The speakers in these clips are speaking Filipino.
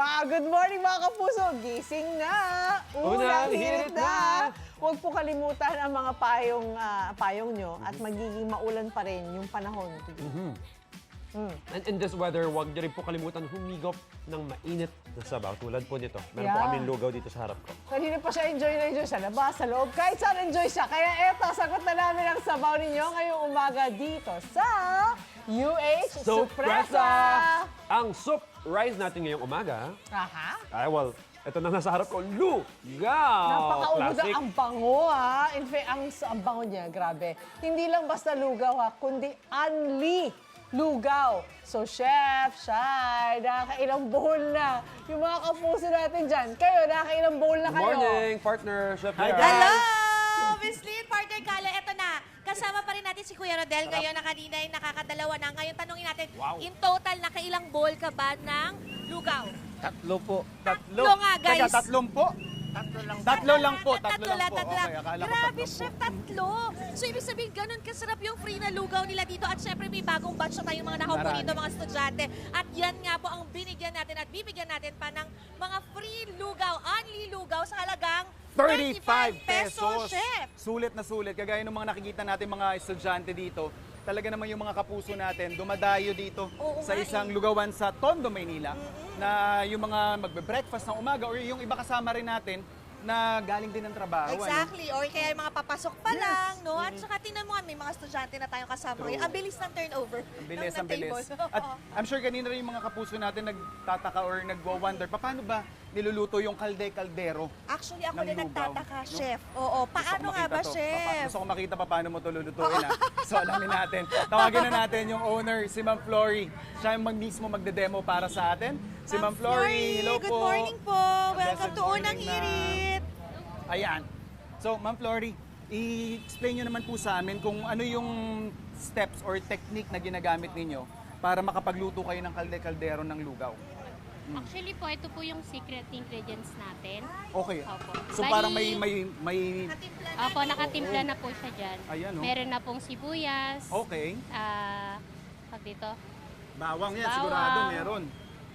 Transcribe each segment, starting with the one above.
Good morning mga kapuso! Gising na! Unang hirit na! Huwag po kalimutan ang mga payong nyo at magiging maulan pa rin yung panahon. And in this weather, huwag niyo rin po kalimutan humigop ng mainit na sabaw. Tulad po nito. Meron po Yeah. kaming lugaw dito sa harap ko. Kanina pa siya enjoy na enjoy sa labas, sa loob. Kahit saan enjoy siya. Kaya eto, sagot na namin ang sabaw ninyo ngayong umaga dito sa UH Supresa! Ang soup rice natin ngayong umaga. Aha! Ay, well, ito na nasa harap ko. Lugaw! Napakaubos Classic. ang bango ha. In fact, ang bango niya, grabe. Hindi lang basta lugaw ha, kundi unli lugaw. So, Chef, Shai, nakakailang bowl na. Yung mga kapuso natin dyan, kayo, nakakailang bowl na Good kayo. morning, partner, Chef Hi, Vera. guys. Hello! Miss Lynn, partner Kala, eto na. Kasama pa rin natin si Kuya Rodel. Ngayon na kanina ay nakakadalawa na. Ngayon tanongin natin, Wow. in total, nakailang bowl ka ba ng lugaw? Tatlo po. Tatlo nga, guys. Teka, tatlong po? Tatlo lang po. Tatlo lang po. Tatlo lang. Okay, akala ko Grabe, tatlo po. chef, tatlo. So, ibig sabihin, ganun kasarap yung free na lugaw nila dito. At syempre, may bagong batch na tayong mga nakaupo Marami. dito, mga estudyante. At yan nga po ang binigyan natin at bibigyan natin pa ng mga free lugaw, only lugaw sa halagang 35 pesos. chef. Sulit na sulit. Kagaya ng mga nakikita natin mga estudyante dito, talaga naman yung mga kapuso natin, dumadayo dito Oo sa nga isang eh. lugawan sa Tondo, Maynila, na yung mga magbe-breakfast ng umaga or yung iba kasama rin natin na galing din ng trabaho. Exactly. Or kaya yung mga papasok pa lang, no? At saka tingnan mo nga, may mga estudyante na tayong kasama. True. Ang bilis ng turnover. Ang bilis, ng ang bilis. table. At I'm sure kanina rin yung mga kapuso natin nagtataka or nagwa-wonder, paano ba niluluto yung kalde-kaldero? Actually, ako ng din lugaw, nagtataka, no? chef. Oo, paano nga ba, chef? Gusto ko makita paano mo ito lulutuin. So alamin natin. Tawagin na natin yung owner, si Ma'am Flory. Siya yung mismo magde-demo para sa atin. Si Ma'am Flory, hello good po. morning po. Welcome Blessed to Unang morning na. Hirit. Ayan. So, Ma'am Flory, i-explain nyo naman po sa amin kung ano yung steps or technique na ginagamit ninyo para makapagluto kayo ng kalde-kaldero ng lugaw. Actually po, ito po yung secret ingredients natin. Okay. Opo. So Bali- parang may Natimpla na. Opo, nakatimpla na po siya dyan. Ayan, oh. Meron na pong sibuyas. okay. Pag dito, Bawang yan, Bawang. sigurado meron.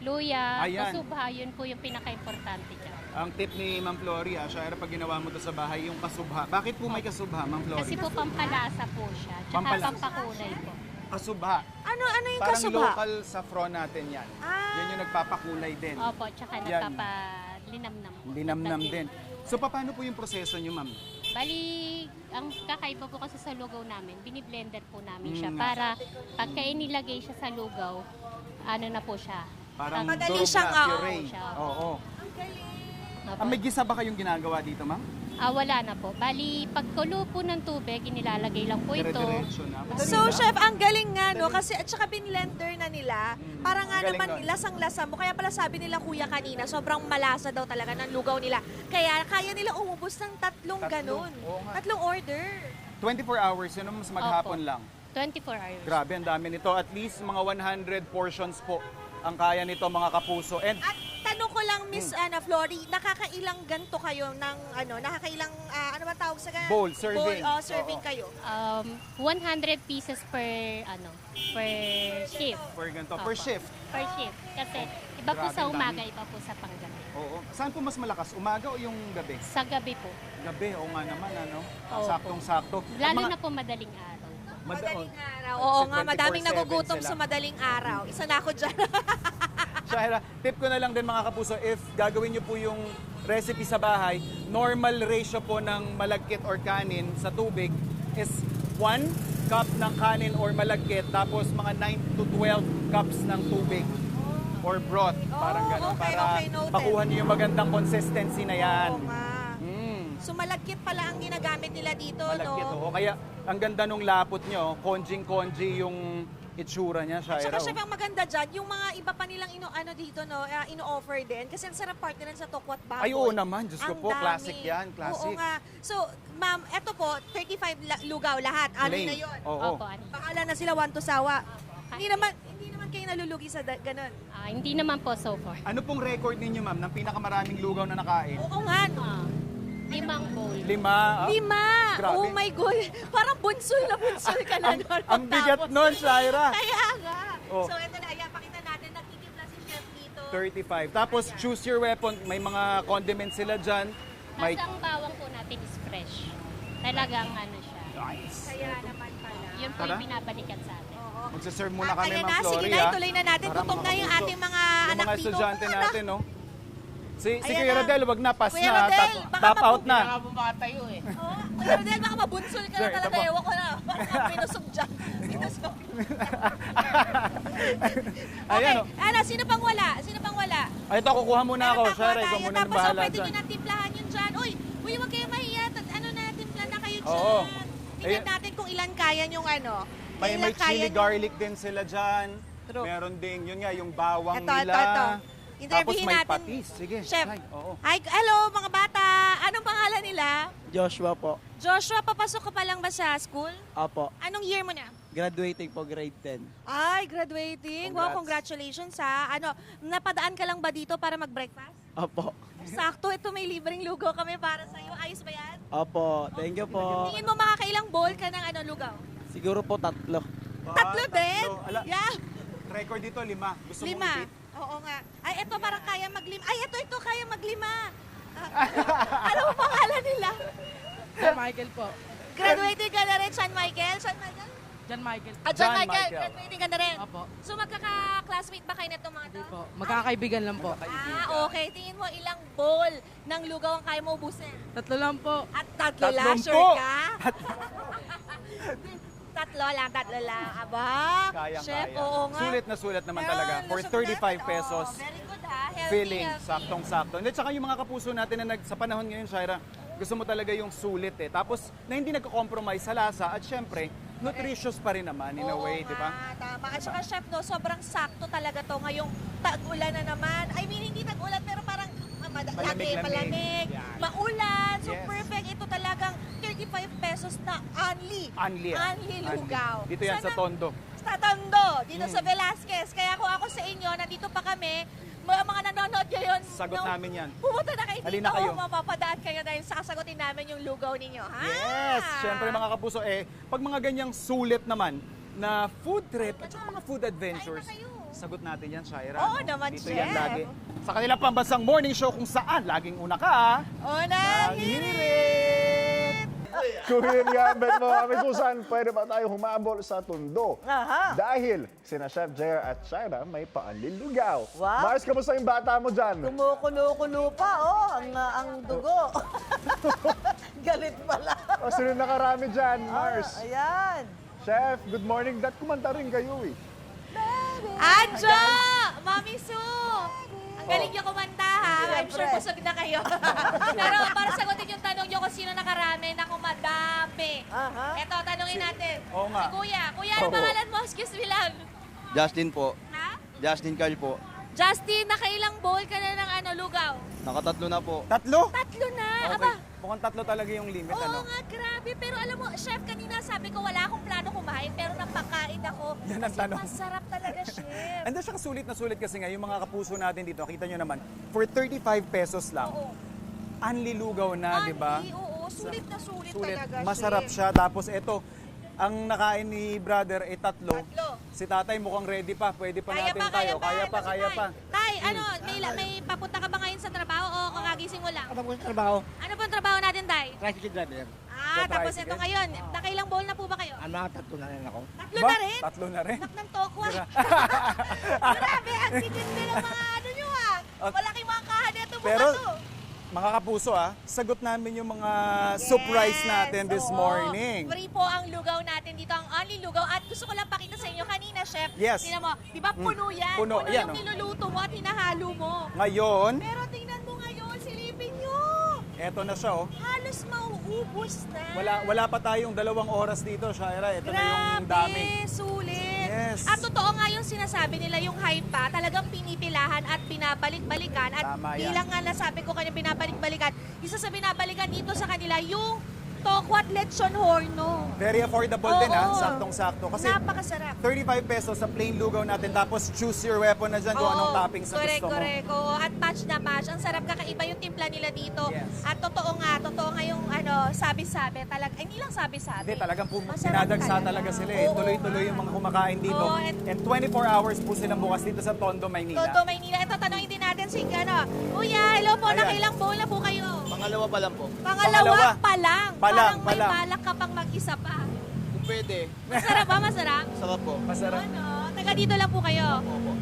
luya, Ayan. kasubha, yun po yung pinaka-importante dyan. Ang tip ni Ma'am Flory, Shaira, pag ginawa mo to sa bahay, yung kasubha. Bakit po may kasubha, Ma'am Flory? Kasi po pampalasa po siya. Tsaka Pampalasa. pampakulay po. Kasubha. Ano yung Parang kasubha? local saffron natin yan. Ah. Yan yung nagpapakulay din. Opo, tsaka Yan. nagpapalinamnam. Linamnam din. So paano po yung proseso nyo, Ma'am? Bali, ang kakaiba po kasi sa lugaw namin, biniblender po namin siya Mm. para pagka inilagay siya sa lugaw, ano na po siya. Parang Madali durog siyang, na, oo. puree. Siya. Oo. Opo. May gisa ba kayong ginagawa dito, Ma'am? Wala na po. Bali, pagkulo po ng tubig, inilalagay lang po ito. Dire-diretso na. Madali So, na. chef, ang galing nga, no? Kasi, at saka binlender na nila. Para nga Ang galing naman, nun. lasang-lasa mo. Kaya pala sabi nila, kuya, kanina, sobrang malasa daw talaga ng lugaw nila. Kaya, kaya nila umubos ng tatlong Tatlo. ganun. Oo nga. Tatlong order. 24 hours, yun ang mas maghapon Opo. lang. 24 hours. Grabe, ang dami nito. At least mga 100 portions po ang kaya nito, mga kapuso. And At tanong ko lang, Miss Ana Flory, nakakailang ganto kayo ng, nakakailang, ano ba tawag sa ganun? Bowl, serving. Bowl, serving Oo. kayo. 100 pieces per shift. per ganito, Opo. per shift. Per shift. Kasi iba po Grabe, sa ang umaga, dami. iba po sa panggabi. Oo. Saan po mas malakas? Umaga o yung gabi? Sa gabi po. Gabi, oo nga naman, ano? Oo. Saktong-sakto. At Lalo mga- na po madaling araw. Madaling Madaon. araw. Oo nga, 24/7 madaming nagugutom sila. sa madaling araw. Isa na ako dyan. Shaira, tip ko na lang din mga kapuso, if gagawin nyo po yung recipe sa bahay, normal ratio po ng malagkit or kanin sa tubig is 1 cup ng kanin or malagkit, tapos mga 9 to 12 cups ng tubig or broth. Parang gano'n. okay, Para okay, noted. makuha nyo yung magandang consistency na yan. Oo nga. Mm, So malagkit pala ang ginagamit nila dito, malagkit, no? oo. Kaya ang ganda nung lapot nyo, konjing-konji yung itsura niya, At Shaira. saka syempre ang maganda dyan, yung mga iba pa nilang dito, no, ino-offer din. Kasi ang sarap part nila sa tokwat baboy. Ay, oo naman. Diyos ko Ang po, dami. classic yan, classic. Oo nga. So, ma'am, eto po, 35 lugaw lahat. Ano Plain. na yun? Oo. Opo, ano. Bahala na sila one to sawa. Hindi naman kayo nalulugi sa ganun. Hindi naman po so far. Ano pong record ninyo, ma'am, ng pinakamaraming lugaw na nakain? Oo nga, no. 5 bowl. 5. Ah? 5! Grabe. Oh my God! Parang bunsul ka na doon. Ang bigat nun, Shaira. Kaya nga. Oh. So, ito na. Ayan, pakita natin. Nagtitimpla si Chef dito 35. Tapos choose your weapon. May mga condiments sila dyan. May Tapos ang bawang po natin is fresh. Talagang ano siya. Kaya naman pala. Yun po Tara. yung binabalikan sa atin. magsaserve muna At kami, ayan Ma'am na, sige Flory. na, ah. ituloy na natin. Para Gutom na yung makapuso. ating mga Yung anak mga dito. estudyante Anak. natin, no? Si Ayan Kuya na. Rodel, wag na, pass Kuya na. Rodel, baka Top out na. Oo, Kuya Rodel, baka mabunsol ka na Sir, talaga. ito po. Ewan ko na. Parang pinusog dyan. Pinusog. Ayan, Okay, oh. ano, sino pang wala? Sino pang wala? Ay, ito, kukuha muna ako. Meron pa, Shara, kuha ikaw tayo. muna ang Tapos, bahala pwede nyo dyan. na timplahan yun dyan. Uy, huwag kayong mahiya. Ano na, timpla na kayo dyan. Oo. Tingnan Ayun. natin kung ilan kaya yung ano. May Ilan kaya chili yung- garlic din sila dyan. True. Meron din, yun nga, yung bawang Ito, nila. ito. Tapos Interviewin may natin. patis. Sige, Chef. try. Oo. Hi, hello mga bata. Anong pangalan nila? Joshua po. Joshua, papasok ka pa lang ba sa school? Apo. Anong year mo na? Graduating po, grade 10. Ay, graduating. Wow, Congrats. congratulations ha. Ano, napadaan ka lang ba dito para mag-breakfast? Apo. Sakto, ito may libreng lugaw kami para sa'yo. Ayos ba yan? Apo. Thank you po. Tingin mo makakailang bowl ka ng ano, lugaw? Siguro po 3. Tatlo din? Ala, Yeah. record dito, 5. Gusto mo 5. i-beat? Oo nga. Ay, ito parang kaya maglima. Ay, ito kaya maglima. Ano mo pangalan nila? John Michael po. Graduated ka na rin, San Michael? San Michael? John Michael. Ah, John John Michael. Michael. Graduating ka na rin. Opo. So, magkaka-classmate ba kayo na itong mga to? Po. Magkakaibigan lang po. Ah, okay. Tingin mo ilang bowl ng lugaw ang kaya mo ubusin? 3 lang po. At tatlo lang, 30 sure ka? tatlo lang. Aba, Kayang chef, kaya. oo nga. Sulit naman Meron, talaga. For lusog 35 natin. pesos. Oh, very good ha. Healthy, Feeling, healthy. saktong-sakto. And saka yung mga kapuso natin na sa panahon ngayon, Shaira, gusto mo talaga yung sulit eh. Tapos, na hindi nagko-compromise sa lasa at syempre, nutritious pa rin naman in a Oo way, di ba? nga, tama. At saka chef, no, sobrang sakto talaga to ngayong tag-ulan na naman. I mean, hindi tag-ulan, pero parang Malamig-lamig. malamig, Yan. maulan. So Yes. perfect. Ito talagang 35 pesos na only. Only, ah. Only lugaw. Dito yan sa Sana- Tondo. Sa Tondo, dito sa Velasquez. Kaya kung ako sa inyo, nandito pa kami, mga nanonood ngayon. Sagot namin yan. Pumunta na kayo dito. Halina kayo. Mapapadaan kayo dahil sasagutin namin yung lugaw ninyo. Ha? Yes! Siyempre mga kapuso, pag mga ganyang sulit naman na food trip at saka mga food adventures, Kain na kayo. sagot natin yan, Shaira. Oo no? naman, Dito Chef. yan lagi. Sa kanilang pambansang morning show kung saan laging una ka, Unang hirit! Kuhin nga, bet mo kami kung saan pwede ba tayo humabol sa Tondo. Aha. Dahil sina Chef JR at Shaira may paanlilugaw. Wow. Mars, kamusta yung bata mo dyan? Kumukulo-kulo pa, oh, ang dugo. Galit pala. O, sino nakarami dyan, Mars? Ayan. Chef, good morning. Dat kumanta rin kayo eh. Anjo! Mami Sue! Ang galing niyo kumanta ha. I'm sure Siyempre. busog na kayo. Pero para sagutin yung tanong niyo kung sino nakarami, naku madami. Aha. Eto, tanungin natin. Oo nga. Si Kuya. Kuya, ano Oo. pangalan mo? Excuse me lang. Justin po. Ha? Justin Carl po. Justin, nakailang bowl ka na ng ano, lugaw? Nakatatlo na po. Tatlo? Tatlo na. Okay. Aba. Mukhang tatlo talaga yung limit, Oo ano? nga, grabe. Pero alam mo, chef, kanina sabi ko wala akong plano kumain, pero napakain ako. Yan ang Kasi tanong. masarap talaga, chef. And siya sulit na sulit kasi nga, yung mga kapuso natin dito, kita nyo naman, for 35 pesos lang, Oo. anli-lugaw na, di ba? Andy, oo, sulit na sulit, Sulit. talaga, Masarap chef. siya. Tapos eto, ang nakain ni brother ay tatlo. Tatlo. Si tatay mukhang ready pa. Pwede pa natin tayo. Kaya pa, Ano kaya ba? pa. Tay, ano, may papunta ka ba ngayon sa trabaho o kakagising mo lang? Ano po yung trabaho? Ano pong trabaho natin, Tay? Tricycle driver. Sa Tapos tricycle? ito ngayon, nakailang bowl na po ba kayo? Ano, tatlo na rin ako. Tatlo Ba? na rin? Tatlo na rin. Nak ng tokwa. Grabe, ang titindi ng mga ano nyo ah. Malaking mga kahaneto mo Pero, to. mga kapuso sagot namin yung mga surprise natin this oo. morning. Free po ang lugaw natin dito, ang only lugaw. At gusto ko lang pakita sa inyo kanina, Chef. Yes. Tingnan mo, di ba puno yan? Puno, yan, yung oh. niluluto mo at hinahalo mo. Ngayon, Pero tingnan mo ngayon, silipin nyo. eto na siya oh. Halos mauubos na. Wala pa tayong 2 oras dito, Shaira. Ito na yung dami. Sulit. Yes. At totoo nga yung sinasabi nila, yung hype pa, talagang pinipilahan at binabalik-balikan. At Tama yan. bilang nga nasabi ko kanya binabalik-balikan, isa sa binabalikan dito sa kanila, yung tokwat lechon horno. Very affordable din Oo. Saktong-sakto. Kasi Napakasarap. 35 pesos sa plain lugaw natin. Tapos choose your weapon na dyan kung anong Oo, toppings na correct, gusto mo. correct. Oo, at match na match. Ang sarap, kakaiba yung timpla nila dito. Yes. At totoo nga yung sabi-sabi. Talaga, ay, hindi lang sabi-sabi. Hindi, talagang Masarap sinadagsa talaga sila eh. Oo, Tuloy-tuloy yung mga kumakain dito. Oo, and 24 hours po silang bukas dito sa Tondo, Maynila. Toto, Maynila. Ito, tanongin si Kuya, hello po, Ayan. nakilang bowl na po kayo. Pangalawa pa lang po. Pangalawa pa lang. Palang, Parang may palang. balak ka pang mag-isa pa. Kung pwede, Masarap ba? Masarap? sarap po. Masarap. Ano? Taga dito lang po kayo. Opo.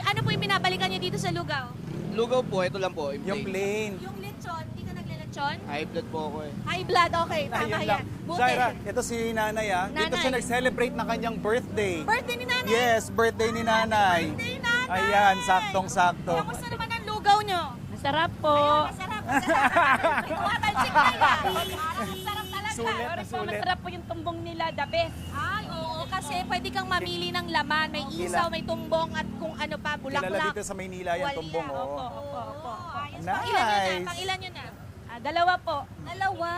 Ano po yung binabalikan niyo dito sa lugaw? Lugaw po, ito lang po. Yung plain. Yung lechon, hindi ka nagle-lechon? High blood po ako eh. High blood, okay. Tama Ayun yan. lang. Buti. Shaira, ito si Nanay ah. Dito Nanay. siya nag-celebrate na kanyang birthday. Birthday ni Nanay. Yes, birthday ni Nanay. Birthday ni Nanay. Ayan, saktong-sakto. Kamusta naman ang lugaw niyo? Masarap po. Masarap, masarap. Tumatalsik na yan. Parang masarap talaga. Sulit na sulit. Masarap po yung tumbong nila, the best. Ay, oo, kasi pwede kang mamili ng laman. May isaw, may tumbong, at kung ano pa, Kilala bulaklak. dito sa Maynila yan, Tuwalya. tumbong. Opo, Oh. opo, opo. Ayos. Nice. Pangilan nyo na? Pangilan nyo na? Dalawa po. Dalawa.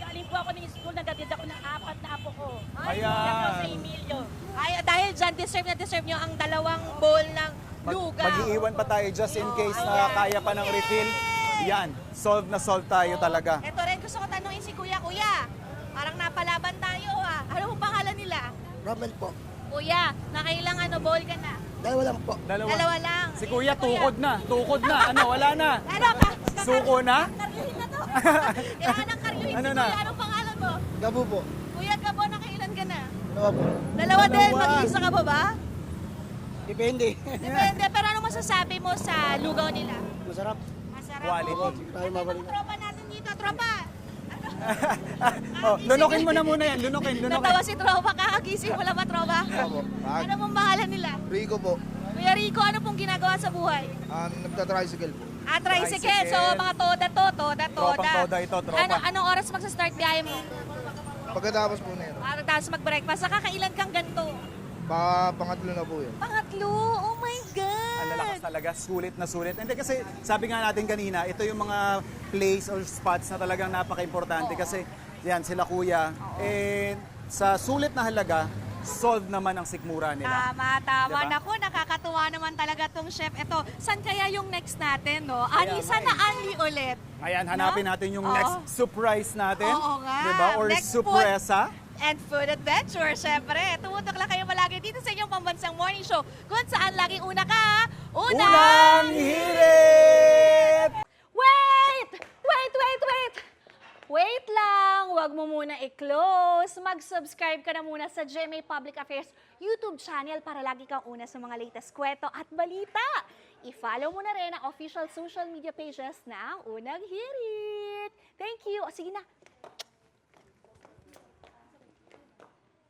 Galing po ako ng school, nagatid ako ng 4 na apo ko. Ayan. Emilio. Ay, dahil dyan, deserve nyo ang dalawang bowl ng lugaw. Mag-iiwan pa tayo just in case na kaya pa ng refill. Yan, solve na solve tayo talaga. Ito rin, gusto ko tanungin si Kuya. Kuya, parang napalaban tayo ha. Ano pong pangalan nila? Ramel po. Kuya, nakailang bowl ka na? Dalawa lang po. Dalawa lang. Si Kuya, tukod na. Tukod na. Ano, wala na. Ano ka? Suko na? Karyuhin na to. Kailangan ng karyuhin Ano si na? Kuya. Anong pangalan mo? Gabu po. Kuya Gabo, nakailan ka na? Dalawa po. Dalawa din. Dalawa. Mag-iisa ka ba ba? Depende. Depende. Pero ano masasabi mo sa lugaw nila? Masarap. Masarap. Quality. Tayo mabalik. Tropa natin dito. Tropa. Oh, lunukin mo na muna yan. Lunukin. Natawa si Tropa. Kakagising mo lang ba, Tropa? Opo. Ano pong pangalan nila? Rico po. Kuya Rico, ano pong ginagawa sa buhay? Nagtatricycle po. Tricycle. Tricycle. So, mga toda to, toda. Tropang toda ito, tropa. Anong oras magsa-start biyahe mo? Pagkatapos po na yun, Tapos mag-breakfast. Nakakailan kang ganito? pangatlo na po yun. Pangatlo. Oh my God. Ang lalakas talaga, sulit na sulit. Hindi kasi sabi nga natin kanina, ito yung mga place or spots na talagang napaka-importante kasi yan sila kuya. Eh, sa sulit na halaga, solve naman ang sikmura nila. Tama. Diba? Naku, nakakatuwa naman talaga tong chef. Ito, saan kaya yung next natin, no? Kaya Sana nga Anli ulit. Ayan, hanapin natin yung Oo. next surprise natin. Oo nga. Diba? Or Next surpresa. And food adventure, syempre. Tumutok lang kayo palagi dito sa inyong pambansang morning show kung saan laging una ka. Unang hirit! Wait! Wait lang! Huwag mo muna i-close. Mag-subscribe ka na muna sa GMA Public Affairs YouTube channel para lagi kang una sa mga latest kwento at balita. I-follow mo na rin ang official social media pages ng Unang Hirit. Thank you. O sige na,